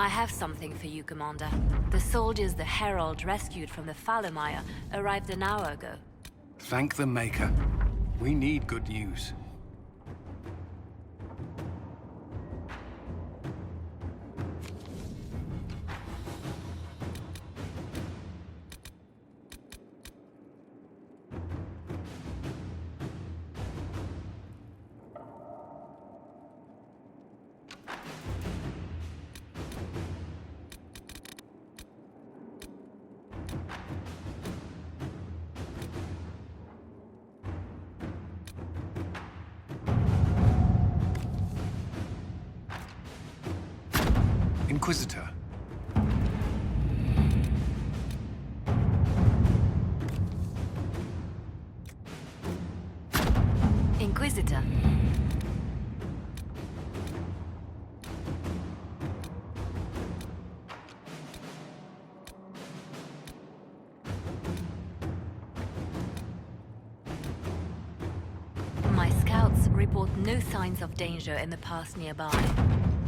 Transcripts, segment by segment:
I have something for you, Commander. The soldiers the Herald rescued from the Fallermire arrived an hour ago. Thank the Maker. We need good news. Inquisitor. Inquisitor. My scouts report no signs of danger in the pass nearby.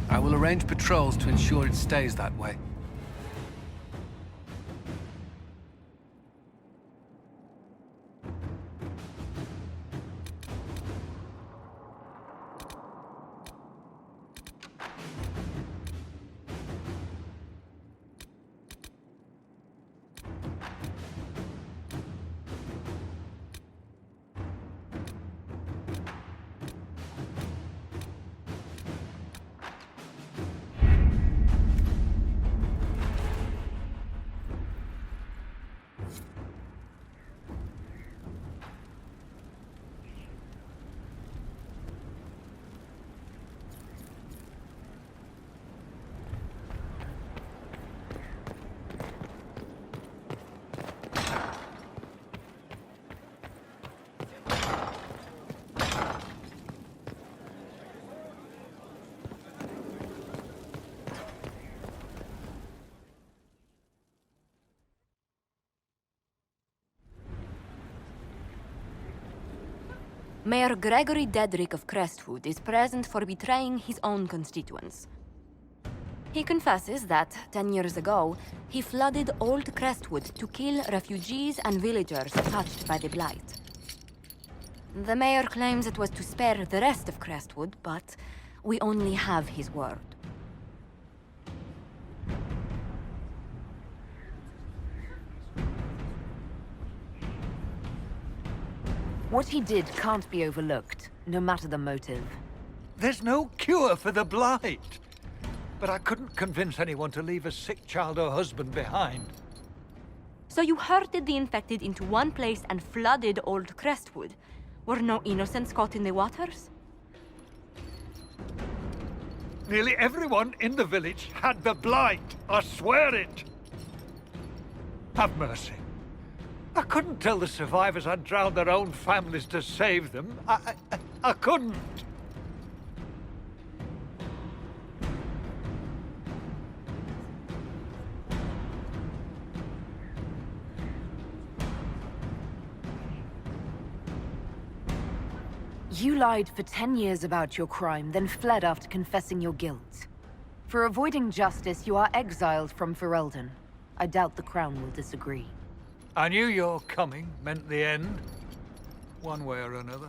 I will arrange patrols to ensure it stays that way. Mayor Gregory Dedrick of Crestwood is present for betraying his own constituents. He confesses that, 10 years ago, he flooded Old Crestwood to kill refugees and villagers touched by the Blight. The mayor claims it was to spare the rest of Crestwood, but we only have his word. What he did can't be overlooked, no matter the motive. There's no cure for the Blight. But I couldn't convince anyone to leave a sick child or husband behind. So you herded the infected into one place and flooded Old Crestwood? Were no innocents caught in the waters? Nearly everyone in the village had the Blight. I swear it. Have mercy. I couldn't tell the survivors I'd drowned their own families to save them. I couldn't. You lied for 10 years about your crime, then fled after confessing your guilt. For avoiding justice, you are exiled from Ferelden. I doubt the Crown will disagree. I knew your coming meant the end, one way or another.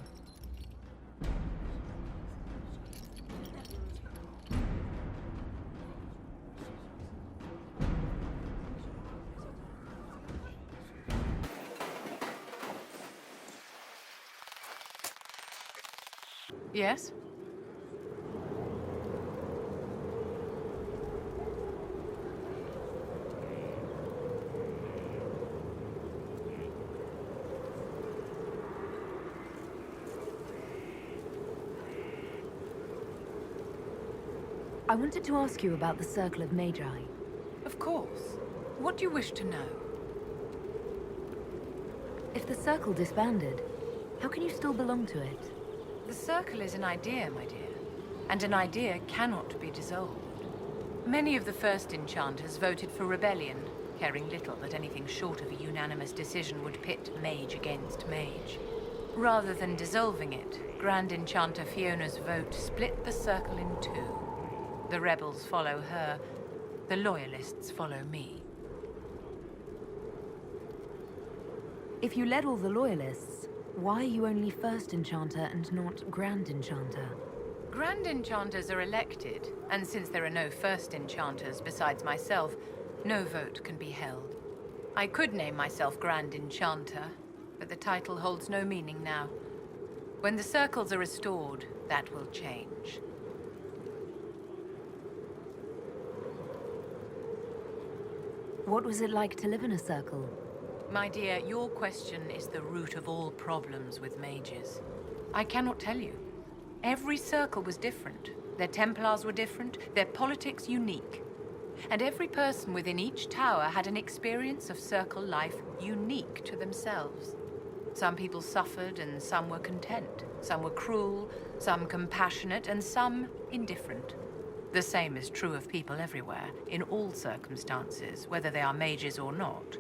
Yes? I wanted to ask you about the Circle of Magi. Of course. What do you wish to know? If the Circle disbanded, how can you still belong to it? The Circle is an idea, my dear. And an idea cannot be dissolved. Many of the first enchanters voted for rebellion, caring little that anything short of a unanimous decision would pit mage against mage. Rather than dissolving it, Grand Enchanter Fiona's vote split the Circle in two. The rebels follow her, The Loyalists follow me. If you led all the Loyalists, why are you only First Enchanter and not Grand Enchanter? Grand Enchanters are elected, and since there are no First Enchanters besides myself, no vote can be held. I could name myself Grand Enchanter, but the title holds no meaning now. When the circles are restored, that will change. What was it like to live in a circle? My dear, your question is the root of all problems with mages. I cannot tell you. Every circle was different. Their Templars were different, their politics unique. And every person within each tower had an experience of circle life unique to themselves. Some people suffered and some were content. Some were cruel, some compassionate, and some indifferent. The same is true of people everywhere, in all circumstances, whether they are mages or not.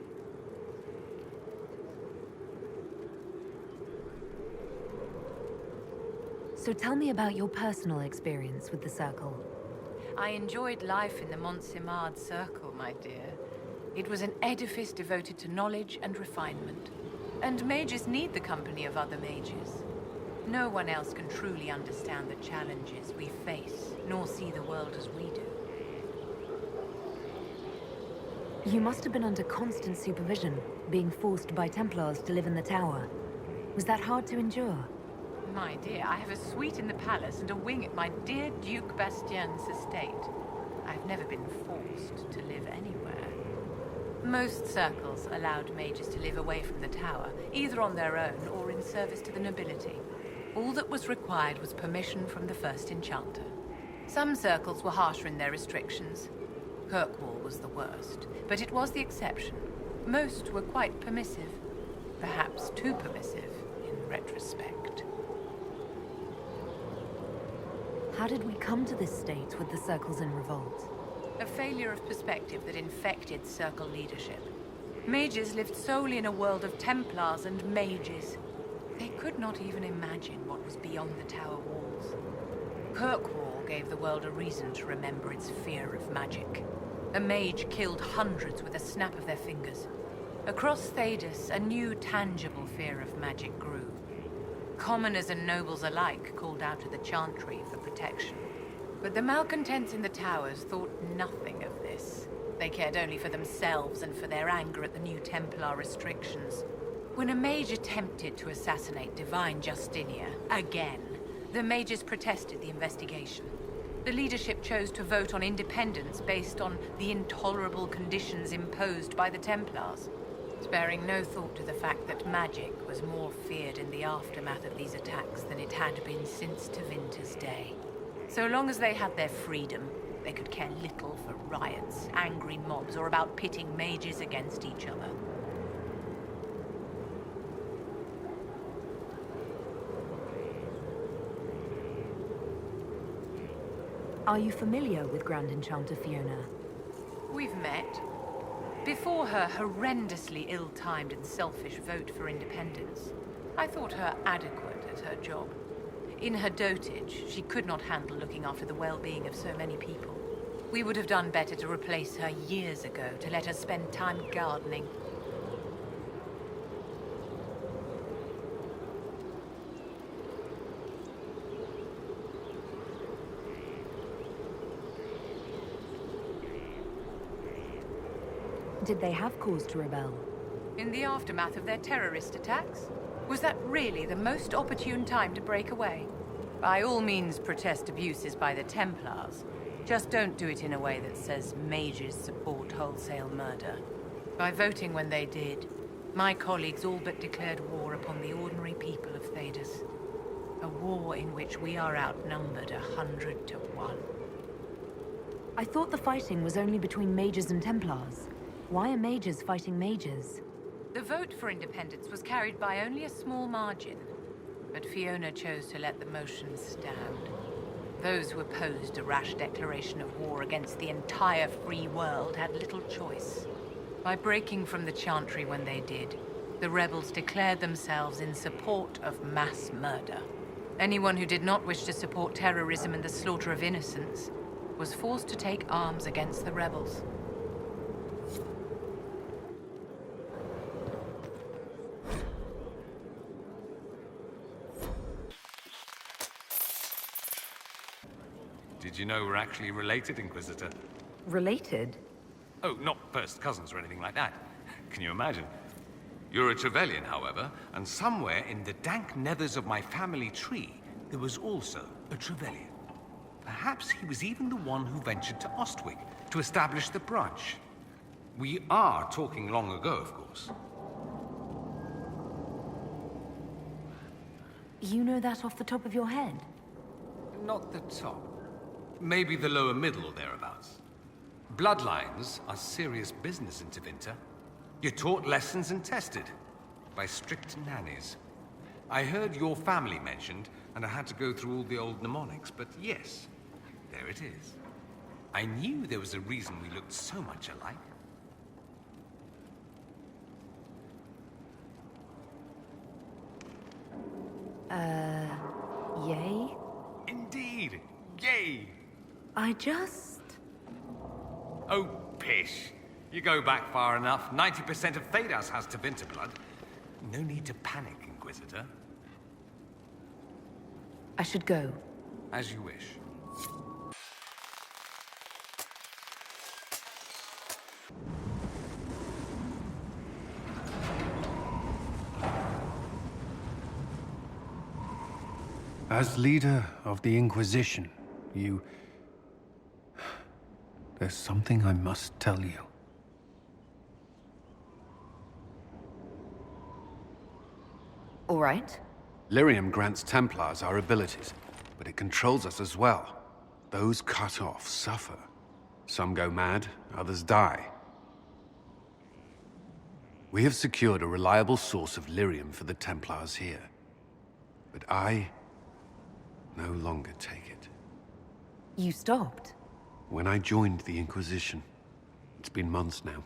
So tell me about your personal experience with the Circle. I enjoyed life in the Montsimard Circle, my dear. It was an edifice devoted to knowledge and refinement. And mages need the company of other mages. No one else can truly understand the challenges we face, nor see the world as we do. You must have been under constant supervision, being forced by Templars to live in the tower. Was that hard to endure? My dear, I have a suite in the palace and a wing at my dear Duke Bastien's estate. I've never been forced to live anywhere. Most circles allowed mages to live away from the tower, either on their own or in service to the nobility. All that was required was permission from the First Enchanter. Some circles were harsher in their restrictions. Kirkwall was the worst, but it was the exception. Most were quite permissive, perhaps too permissive in retrospect. How did we come to this state with the circles in revolt? A failure of perspective that infected circle leadership. Mages lived solely in a world of Templars and mages. They could not even imagine what was beyond the tower walls. Kirkwall gave the world a reason to remember its fear of magic. A mage killed hundreds with a snap of their fingers. Across Thedas, a new tangible fear of magic grew. Commoners and nobles alike called out to the Chantry for protection. But the malcontents in the towers thought nothing of this. They cared only for themselves and for their anger at the new Templar restrictions. When a mage attempted to assassinate Divine Justinia, again, the mages protested the investigation. The leadership chose to vote on independence based on the intolerable conditions imposed by the Templars, sparing no thought to the fact that magic was more feared in the aftermath of these attacks than it had been since Tevinter's day. So long as they had their freedom, they could care little for riots, angry mobs, or about pitting mages against each other. Are you familiar with Grand Enchanter Fiona? We've met. Before her horrendously ill-timed and selfish vote for independence, I thought her adequate at her job. In her dotage, she could not handle looking after the well-being of so many people. We would have done better to replace her years ago, to let her spend time gardening. Did they have cause to rebel? In the aftermath of their terrorist attacks? Was that really the most opportune time to break away? By all means, protest abuses by the Templars. Just don't do it in a way that says mages support wholesale murder. By voting when they did, my colleagues all but declared war upon the ordinary people of Thedas. A war in which we are outnumbered 100 to 1. I thought the fighting was only between mages and Templars. Why are mages fighting mages? The vote for independence was carried by only a small margin, but Fiona chose to let the motion stand. Those who opposed a rash declaration of war against the entire free world had little choice. By breaking from the Chantry when they did, the rebels declared themselves in support of mass murder. Anyone who did not wish to support terrorism and the slaughter of innocents was forced to take arms against the rebels. Did you know we're actually related, Inquisitor? Related? Oh, not first cousins or anything like that. Can you imagine? You're a Trevelyan, however, and somewhere in the dank nethers of my family tree, there was also a Trevelyan. Perhaps he was even the one who ventured to Ostwick to establish the branch. We are talking long ago, of course. You know that off the top of your head? Not the top. Maybe the lower middle or thereabouts. Bloodlines are serious business in Tevinter. You're taught lessons and tested by strict nannies. I heard your family mentioned, and I had to go through all the old mnemonics, but yes, there it is. I knew there was a reason we looked so much alike. Yay? Indeed! Yay! I just... Oh, pish. You go back far enough. 90% of Thedas has Tevinter blood. No need to panic, Inquisitor. I should go. As you wish. As leader of the Inquisition, you... There's something I must tell you. All right. Lyrium grants Templars our abilities, but it controls us as well. Those cut off suffer. Some go mad, others die. We have secured a reliable source of lyrium for the Templars here. But I no longer take it. You stopped? When I joined the Inquisition. It's been months now.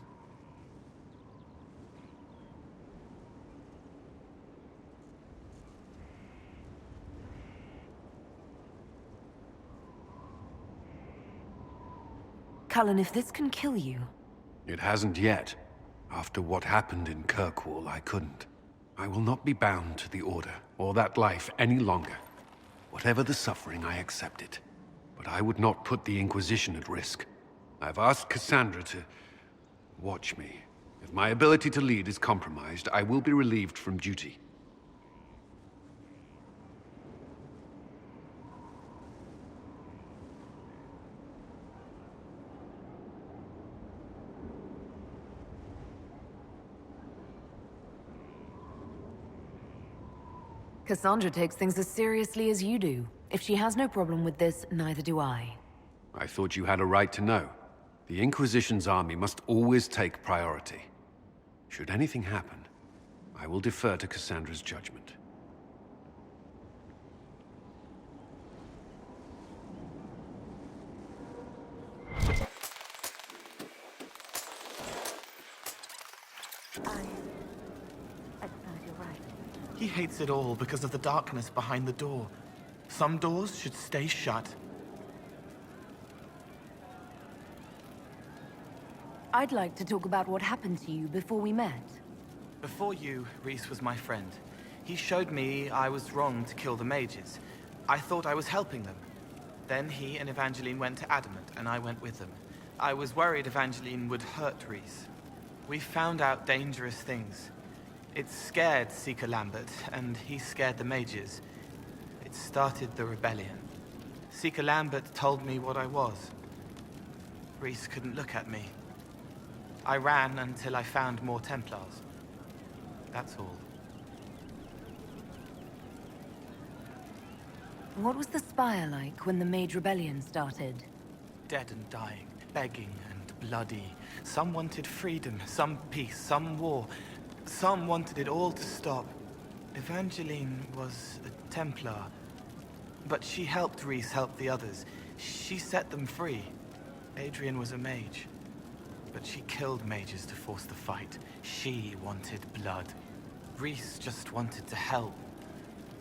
Cullen, if this can kill you... It hasn't yet. After what happened in Kirkwall, I couldn't. I will not be bound to the Order, or that life any longer. Whatever the suffering, I accept it. But I would not put the Inquisition at risk. I've asked Cassandra to... watch me. If my ability to lead is compromised, I will be relieved from duty. Cassandra takes things as seriously as you do. If she has no problem with this, neither do I. I thought you had a right to know. The Inquisition's army must always take priority. Should anything happen, I will defer to Cassandra's judgment. He hates it all because of the darkness behind the door. Some doors should stay shut. I'd like to talk about what happened to you before we met. Before you, Rhys was my friend. He showed me I was wrong to kill the mages. I thought I was helping them. Then he and Evangeline went to Adamant, and I went with them. I was worried Evangeline would hurt Rhys. We found out dangerous things. It scared Seeker Lambert, and he scared the mages. It started the rebellion. Seeker Lambert told me what I was. Rhys couldn't look at me. I ran until I found more Templars. That's all. What was the Spire like when the Mage Rebellion started? Dead and dying, begging and bloody. Some wanted freedom, some peace, some war. Some wanted it all to stop. Evangeline was a Templar, but she helped Rhys help the others. She set them free. Adrian was a mage, but she killed mages to force the fight. She wanted blood. Rhys just wanted to help,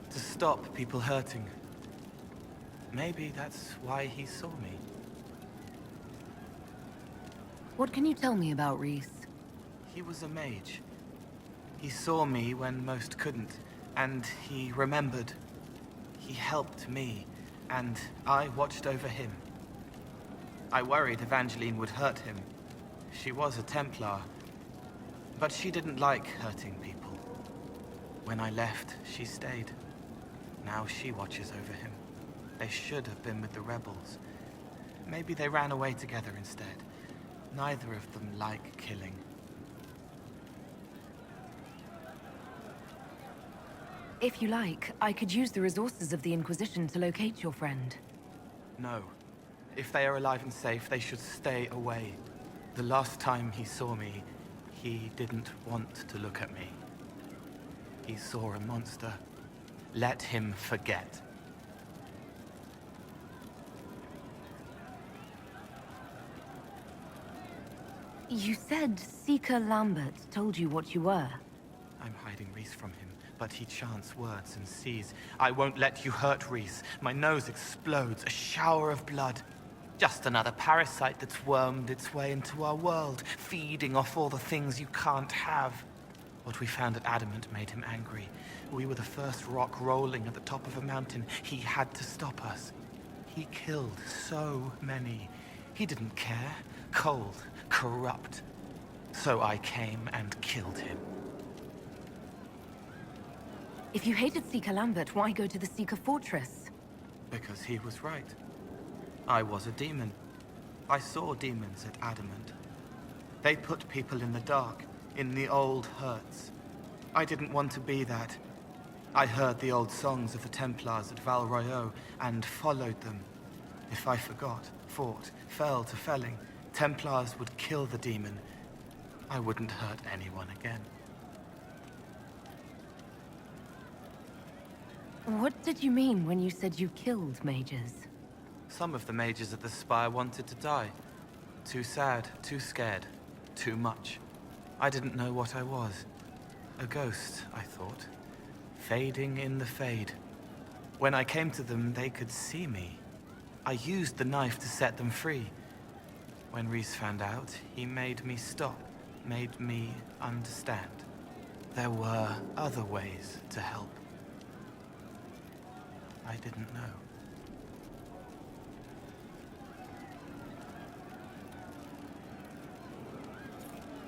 to stop people hurting. Maybe that's why he saw me. What can you tell me about Rhys? He was a mage. He saw me when most couldn't, and he remembered. He helped me, and I watched over him. I worried Evangeline would hurt him. She was a Templar, but she didn't like hurting people. When I left, she stayed. Now she watches over him. They should have been with the rebels. Maybe they ran away together instead. Neither of them like killing. If you like, I could use the resources of the Inquisition to locate your friend. No. If they are alive and safe, they should stay away. The last time he saw me, he didn't want to look at me. He saw a monster. Let him forget. You said Seeker Lambert told you what you were. I'm hiding Rhys from him, but he chants words and sees. I won't let you hurt Rhys. My nose explodes, a shower of blood. Just another parasite that's wormed its way into our world, feeding off all the things you can't have. What we found at Adamant made him angry. We were the first rock rolling at the top of a mountain. He had to stop us. He killed so many. He didn't care. Cold, corrupt. So I came and killed him. If you hated Seeker Lambert, why go to the Seeker Fortress? Because he was right. I was a demon. I saw demons at Adamant. They put people in the dark, in the old hurts. I didn't want to be that. I heard the old songs of the Templars at Val Royeaux and followed them. If I forgot, fought, fell to felling, Templars would kill the demon. I wouldn't hurt anyone again. What did you mean when you said you killed mages? Some of the mages at the Spire wanted to die. Too sad, too scared, too much. I didn't know what I was. A ghost, I thought. Fading in the fade. When I came to them, they could see me. I used the knife to set them free. When Rhys found out, he made me stop, made me understand. There were other ways to help. I didn't know.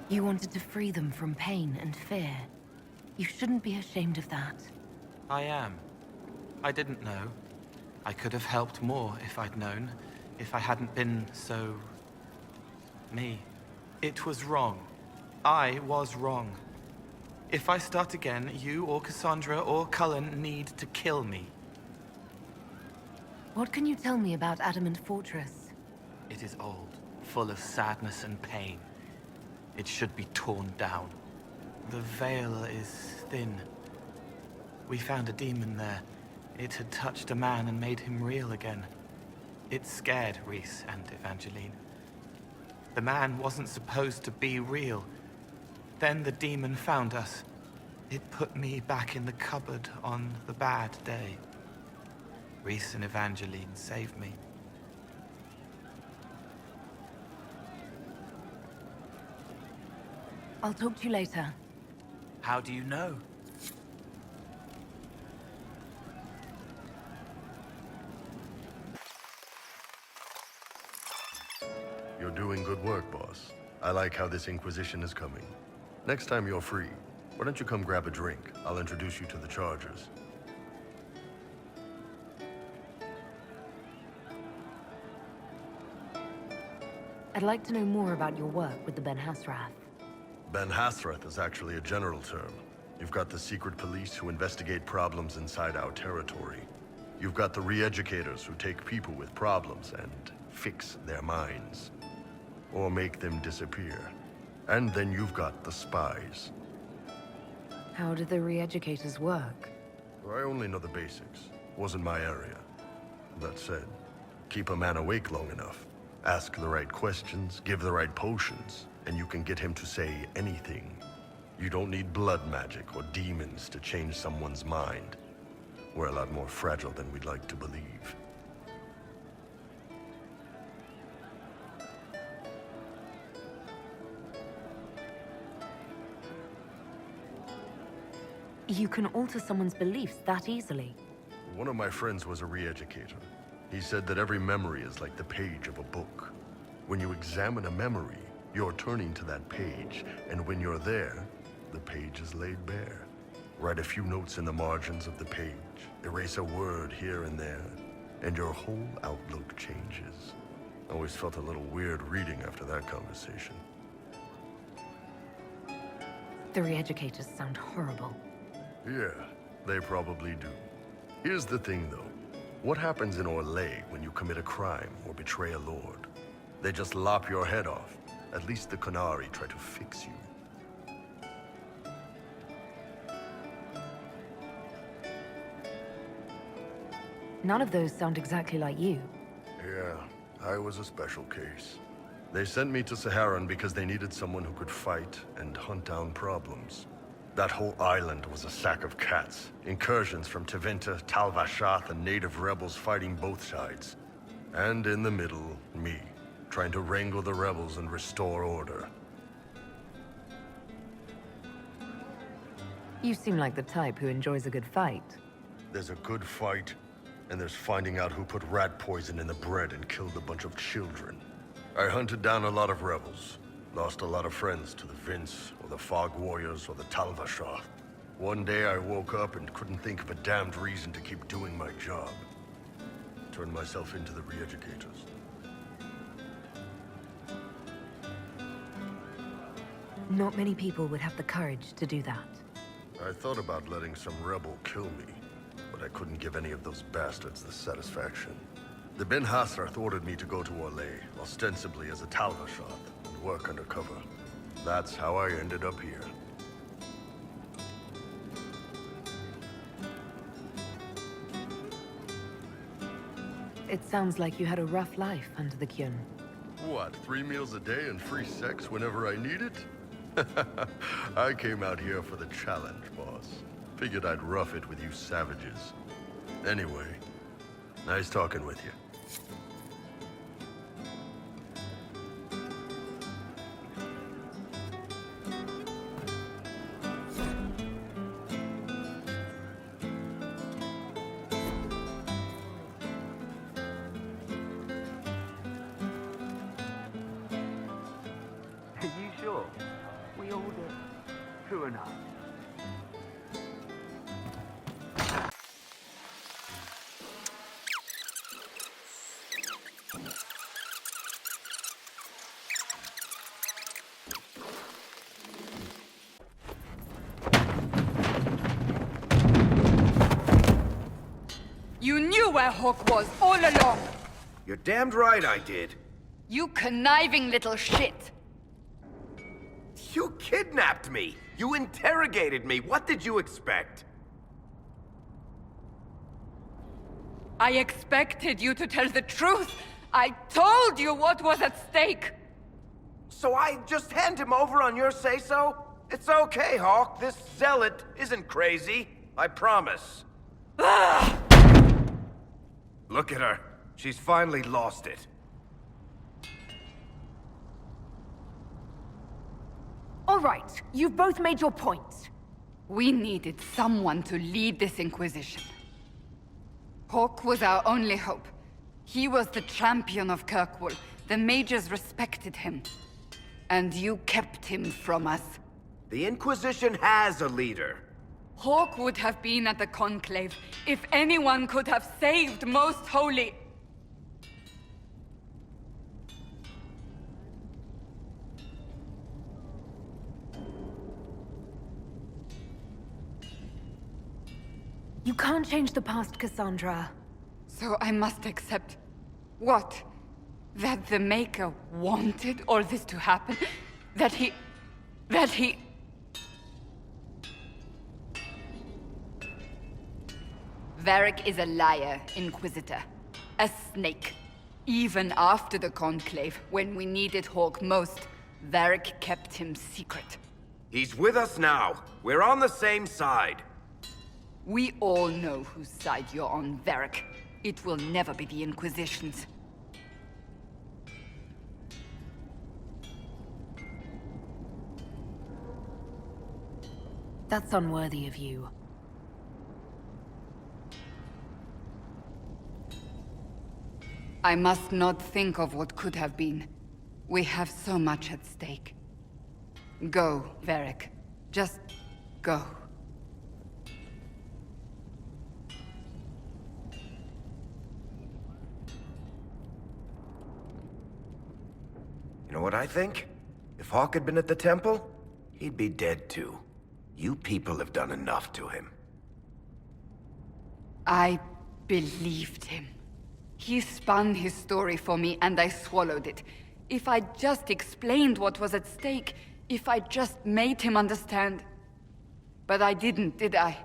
You wanted to free them from pain and fear. You shouldn't be ashamed of that. I am. I didn't know. I could have helped more if I'd known. If I hadn't been so... me. It was wrong. I was wrong. If I start again, you or Cassandra or Cullen need to kill me. What can you tell me about Adamant Fortress? It is old, full of sadness and pain. It should be torn down. The veil is thin. We found a demon there. It had touched a man and made him real again. It scared Rhys and Evangeline. The man wasn't supposed to be real. Then the demon found us. It put me back in the cupboard on the bad day. Rhys and Evangeline saved me. I'll talk to you later. How do you know? You're doing good work, boss. I like how this Inquisition is coming. Next time you're free, why don't you come grab a drink? I'll introduce you to the Chargers. I'd like to know more about your work with the Ben-Hassrath. Ben-Hassrath is actually a general term. You've got the secret police who investigate problems inside our territory. You've got the re-educators who take people with problems and fix their minds. Or make them disappear. And then you've got the spies. How do the re-educators work? I only know the basics. Wasn't my area. That said, keep a man awake long enough. Ask the right questions, give the right potions, and you can get him to say anything. You don't need blood magic or demons to change someone's mind. We're a lot more fragile than we'd like to believe. You can alter someone's beliefs that easily. One of my friends was a re-educator. He said that every memory is like the page of a book. When you examine a memory, you're turning to that page, and when you're there, the page is laid bare. Write a few notes in the margins of the page, erase a word here and there, and your whole outlook changes. I always felt a little weird reading after that conversation. The re-educators sound horrible. Yeah, they probably do. Here's the thing, though. What happens in Orlais when you commit a crime or betray a lord? They just lop your head off. At least the Qunari try to fix you. None of those sound exactly like you. Yeah, I was a special case. They sent me to Saharan because they needed someone who could fight and hunt down problems. That whole island was a sack of cats. Incursions from Tevinter, Tal-Vashath, and native rebels fighting both sides. And in the middle, me, trying to wrangle the rebels and restore order. You seem like the type who enjoys a good fight. There's a good fight, and there's finding out who put rat poison in the bread and killed a bunch of children. I hunted down a lot of rebels. Lost a lot of friends to the Vince, or the Fog Warriors, or the Tal-Vashath. One day I woke up and couldn't think of a damned reason to keep doing my job. Turned myself into the re-educators. Not many people would have the courage to do that. I thought about letting some rebel kill me, but I couldn't give any of those bastards the satisfaction. The Ben-Hassrath ordered me to go to Orlais, ostensibly as a Tal-Vashath, and work undercover. That's how I ended up here. It sounds like you had a rough life under the Qun. What, 3 meals a day and free sex whenever I need it? I came out here for the challenge, boss. Figured I'd rough it with you savages. Anyway, nice talking with you. Are you sure? We ordered 2.5. You knew where Hawk was all along! You're damned right I did. You conniving little shit! You kidnapped me! You interrogated me! What did you expect? I expected you to tell the truth! I told you what was at stake! So I just hand him over on your say-so? It's okay, Hawk. This zealot isn't crazy. I promise. Look at her. She's finally lost it. All right, you've both made your points. We needed someone to lead this Inquisition. Hawk was our only hope. He was the champion of Kirkwall. The mages respected him. And you kept him from us. The Inquisition has a leader. Hawk would have been at the Conclave if anyone could have saved Most Holy. You can't change the past, Cassandra. So I must accept... what? That the Maker wanted all this to happen? That he... Varric is a liar, Inquisitor. A snake. Even after the Conclave, when we needed Hawk most, Varric kept him secret. He's with us now. We're on the same side. We all know whose side you're on, Varric. It will never be the Inquisition's. That's unworthy of you. I must not think of what could have been. We have so much at stake. Go, Varric. Just go. You know what I think? If Hawke had been at the temple, he'd be dead too. You people have done enough to him. I believed him. He spun his story for me, and I swallowed it. If I just explained what was at stake, if I just made him understand... But I didn't, did I?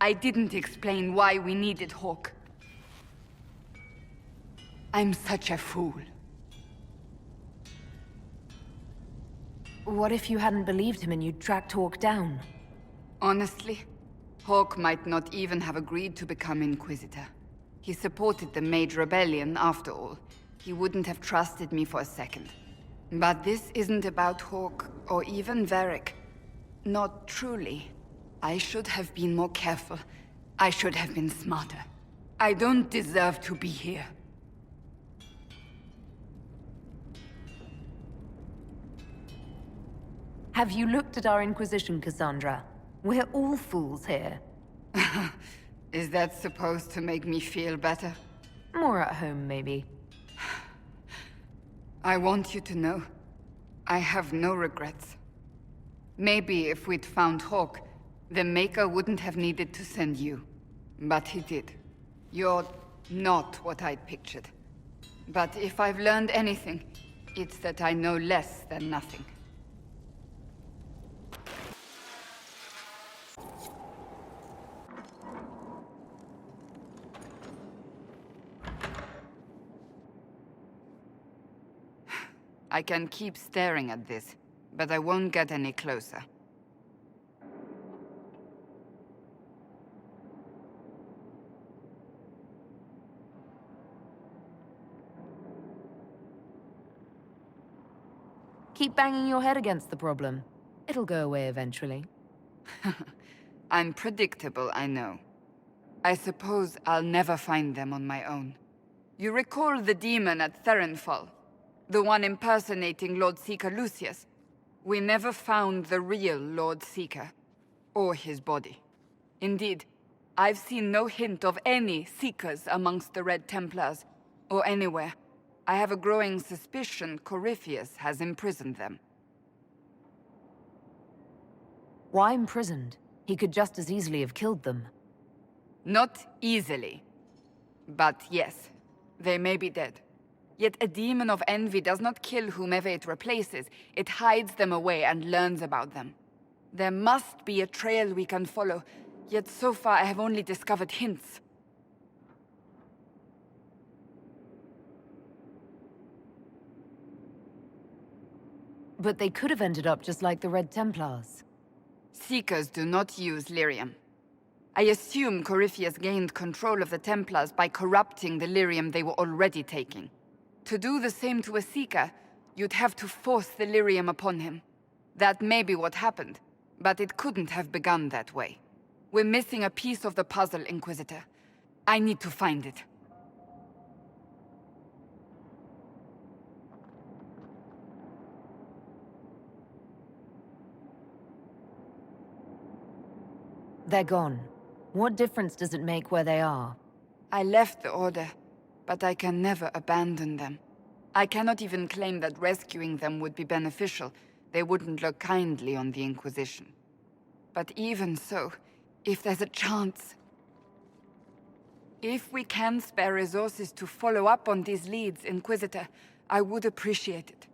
I didn't explain why we needed Hawke. I'm such a fool. What if you hadn't believed him and you'd tracked Hawke down? Honestly, Hawke might not even have agreed to become Inquisitor. He supported the Mage Rebellion, after all. He wouldn't have trusted me for a second. But this isn't about Hawke, or even Varric. Not truly. I should have been more careful. I should have been smarter. I don't deserve to be here. Have you looked at our Inquisition, Cassandra? We're all fools here. Is that supposed to make me feel better? More at home, maybe. I want you to know, I have no regrets. Maybe if we'd found Hawke, the Maker wouldn't have needed to send you. But he did. You're not what I'd pictured. But if I've learned anything, it's that I know less than nothing. I can keep staring at this, but I won't get any closer. Keep banging your head against the problem. It'll go away eventually. I'm predictable, I know. I suppose I'll never find them on my own. You recall the demon at Therenfall? The one impersonating Lord Seeker Lucius? We never found the real Lord Seeker, or his body. Indeed, I've seen no hint of any Seekers amongst the Red Templars, or anywhere. I have a growing suspicion Corypheus has imprisoned them. Why imprisoned? He could just as easily have killed them. Not easily. But yes, they may be dead. Yet a demon of envy does not kill whomever it replaces. It hides them away and learns about them. There must be a trail we can follow, yet so far I have only discovered hints. But they could have ended up just like the Red Templars. Seekers do not use lyrium. I assume Corypheus gained control of the Templars by corrupting the lyrium they were already taking. To do the same to a Seeker, you'd have to force the lyrium upon him. That may be what happened, but it couldn't have begun that way. We're missing a piece of the puzzle, Inquisitor. I need to find it. They're gone. What difference does it make where they are? I left the Order, but I can never abandon them. I cannot even claim that rescuing them would be beneficial. They wouldn't look kindly on the Inquisition. But even so, if there's a chance... If we can spare resources to follow up on these leads, Inquisitor, I would appreciate it.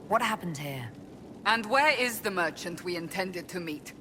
What happened here? And where is the merchant we intended to meet?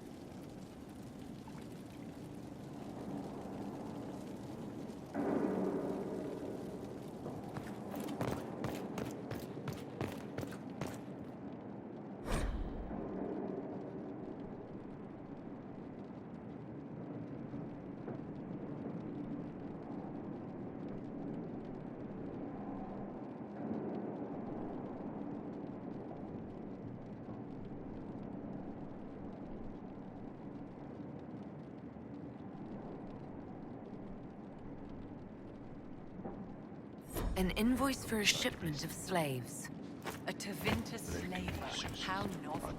An invoice for a shipment of slaves. A Tevinter slaver. How novel.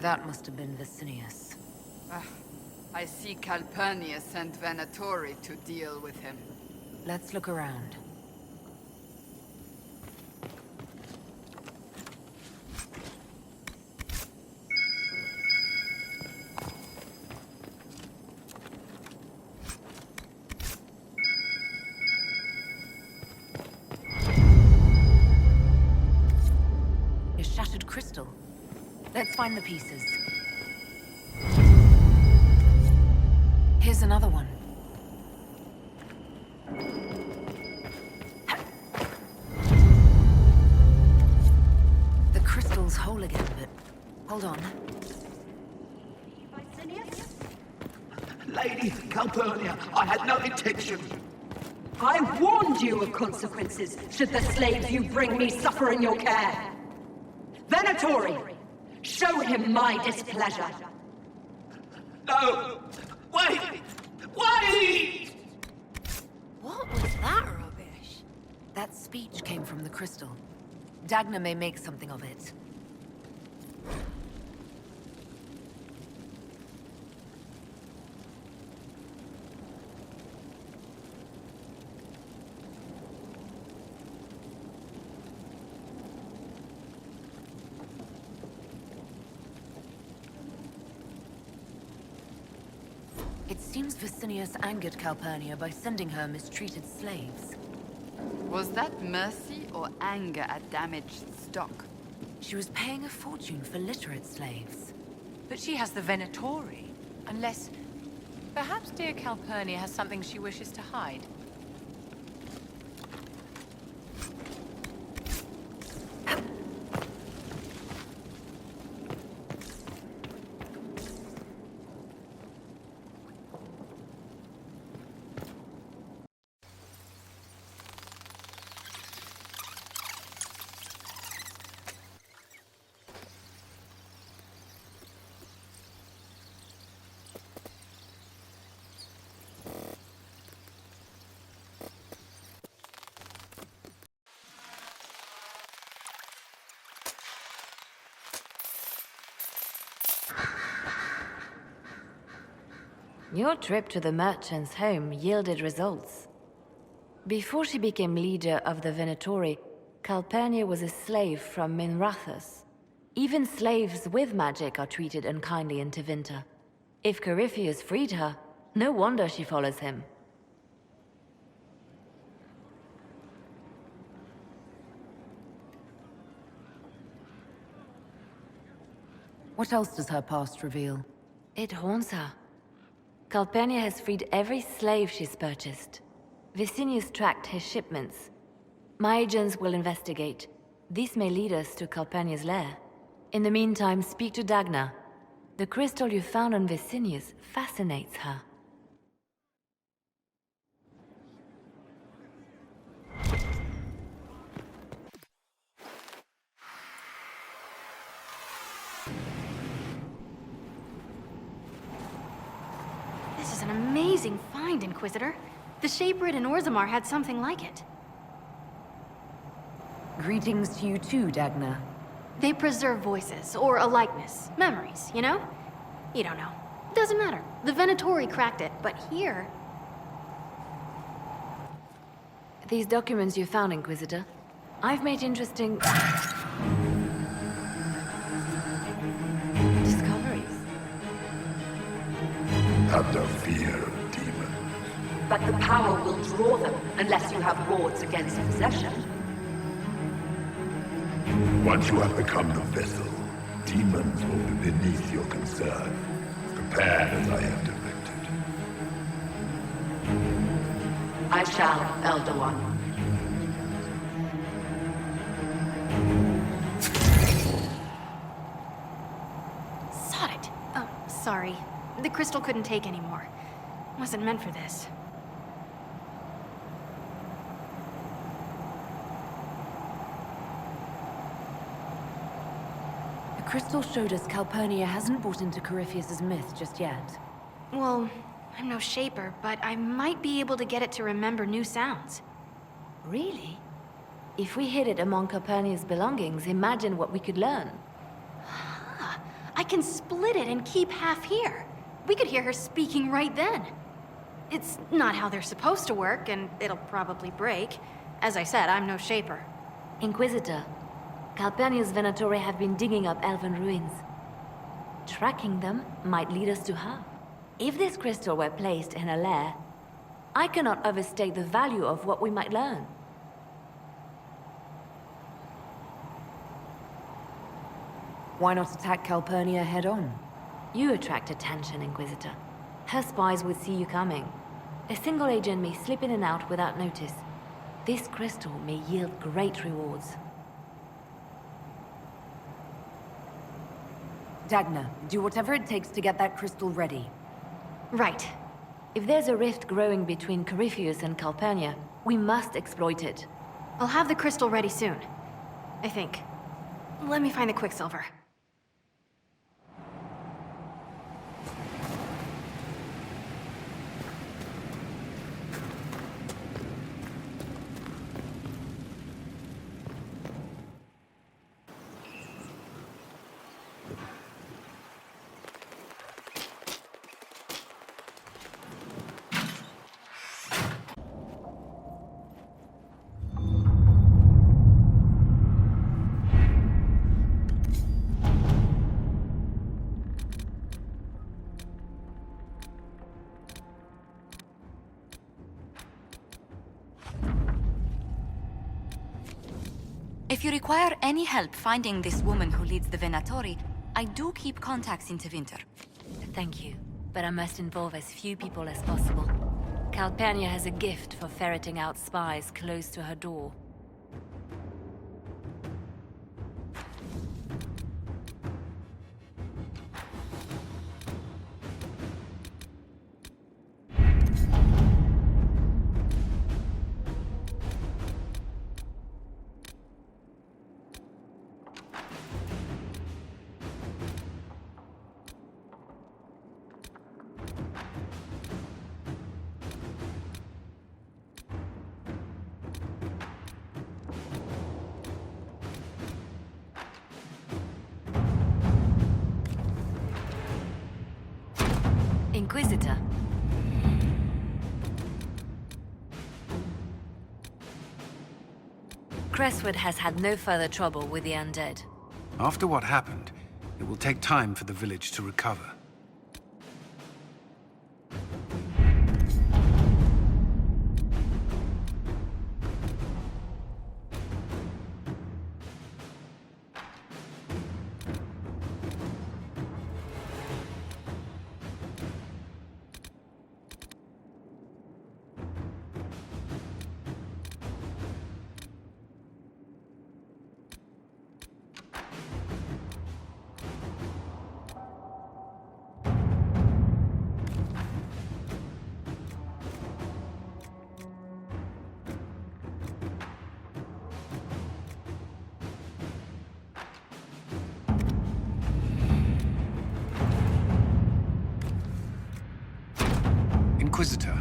That must have been Vicinius. I see Calpurnia sent Venatori to deal with him. Let's look around. A shattered crystal. Let's find the pieces. Here's another one. The crystal's whole again, but hold on. Lady Calpurnia, I had no intention. I warned you of consequences should the slaves you bring me suffer in your care. Venatori, show him my displeasure. No! Wait! Wait! What was that rubbish? That speech came from the crystal. Dagna may make something of it. It seems Vicinius angered Calpurnia by sending her mistreated slaves. Was that mercy or anger at damaged stock? She was paying a fortune for literate slaves. But she has the Venatori. Unless... perhaps dear Calpurnia has something she wishes to hide. Your trip to the merchant's home yielded results. Before she became leader of the Venatori, Calpurnia was a slave from Minrathous. Even slaves with magic are treated unkindly in Tevinter. If Corypheus freed her, no wonder she follows him. What else does her past reveal? It haunts her. Calpurnia has freed every slave she's purchased. Vicinius tracked his shipments. My agents will investigate. This may lead us to Calpurnia's lair. In the meantime, speak to Dagna. The crystal you found on Vicinius fascinates her. This is an amazing find, Inquisitor. The Shaperid in Orzammar had something like it. Greetings to you too, Dagna. They preserve voices, or a likeness, memories, you know? You don't know. Doesn't matter. The Venatori cracked it, but here... These documents you found, Inquisitor, I've made interesting... discoveries. Have no fear of demons. But the power will draw them, unless you have wards against possession. Once you have become the vessel, demons will be beneath your concern, prepared as I have directed. I shall, Elder One. Sod it. Oh, sorry. The crystal couldn't take anymore. Wasn't meant for this. The crystal showed us Calpurnia hasn't bought into Corypheus's myth just yet. Well, I'm no shaper, but I might be able to get it to remember new sounds. Really? If we hid it among Calpurnia's belongings, imagine what we could learn. I can split it and keep half here. We could hear her speaking right then. It's not how they're supposed to work, and it'll probably break. As I said, I'm no shaper. Inquisitor, Calpurnia's Venatori have been digging up elven ruins. Tracking them might lead us to her. If this crystal were placed in a lair, I cannot overstate the value of what we might learn. Why not attack Calpurnia head-on? You attract attention, Inquisitor. Her spies would see you coming. A single agent may slip in and out without notice. This crystal may yield great rewards. Dagna, do whatever it takes to get that crystal ready. Right. If there's a rift growing between Corypheus and Calpurnia, we must exploit it. I'll have the crystal ready soon. I think. Let me find the Quicksilver. If you require any help finding this woman who leads the Venatori, I do keep contacts in Tevinter. Thank you, but I must involve as few people as possible. Calpurnia has a gift for ferreting out spies close to her door. Inquisitor, Crestwood has had no further trouble with the undead. After what happened, it will take time for the village to recover. Inquisitor.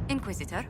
Inquisitor?